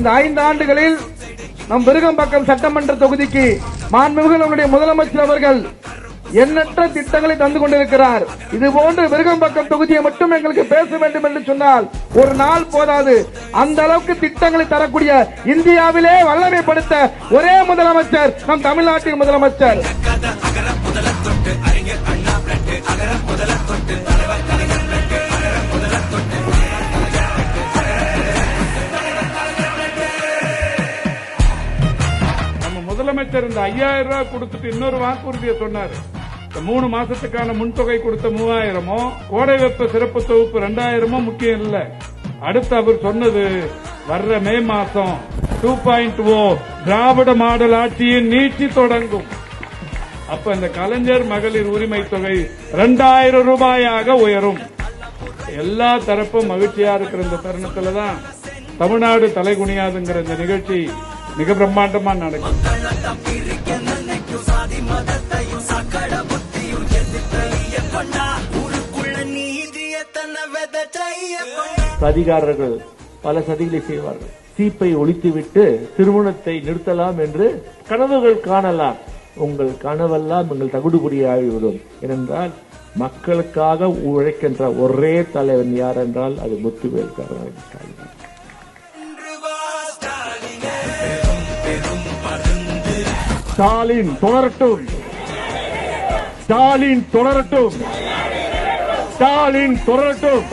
இந்த 5 ஆண்டுகளில் நம் விருகம்பாக்கம் சட்டமன்ற தொகுதிக்கு மாண்புமிகு நம்முடைய முதலமைச்சர் அவர்கள் எண்ணற்ற திட்டங்களை தந்து கொண்டிருக்கிறார். இதுபோன்று விருகம்பாக்கம் தொகுதியை மட்டும் எங்களுக்கு பேச வேண்டும் என்று சொன்னால் ஒரு நாள் போதாது. அந்த அளவுக்கு திட்டங்களை தரக்கூடிய இந்தியாவிலே வல்லமைப்படுத்த ஒரே முதலமைச்சர் நம் தமிழ்நாட்டின் முதலமைச்சர். முதலமைச்சர் இந்த 5000 ரூபாய் கொடுத்துட்டு இன்னொரு வாக்குறுதியை சொன்னார். 3 மாசத்துக்கான முன்தொகை கொடுத்த 3000 கோடை வெப்ப சிறப்பு தொகுப்பு 2000 முக்கியம் இல்ல. அடுத்து அவர் சொன்னது வர்ற மே மாசம் 2.0 திராவிட மாடல் ஆட்சியின் நீட்சி தொடங்கும். அப்ப இந்த கலைஞர் மகளிர் உரிமை தொகை 2000 ரூபாயாக உயரும். எல்லா தரப்பும் மகிழ்ச்சியா இருக்கிற இந்த தருணத்துல தான் தமிழ்நாடு தலைகுனியாதுங்கிற இந்த நிகழ்ச்சி மிக பிரம்மாண்டமா நடக்கும். சதிகாரர்கள் பல சதிகளை செய்வார்கள். சீப்பை ஒழித்துவிட்டு திருமணத்தை நிறுத்தலாம் என்று கனவுகள் காணலாம். உங்கள் கனவெல்லாம் உங்கள் தகுடுபடி ஆகிவிடும். ஏனென்றால் மக்களுக்காக உழைக்கின்ற ஒரே தலைவன் யார் என்றால் அது முத்துவேல் கருணாநிதி ஸ்டாலின். ஸ்டாலின் தொடரட்டும், ஸ்டாலின் தொடரட்டும், ஸ்டாலின் தொடரட்டும்.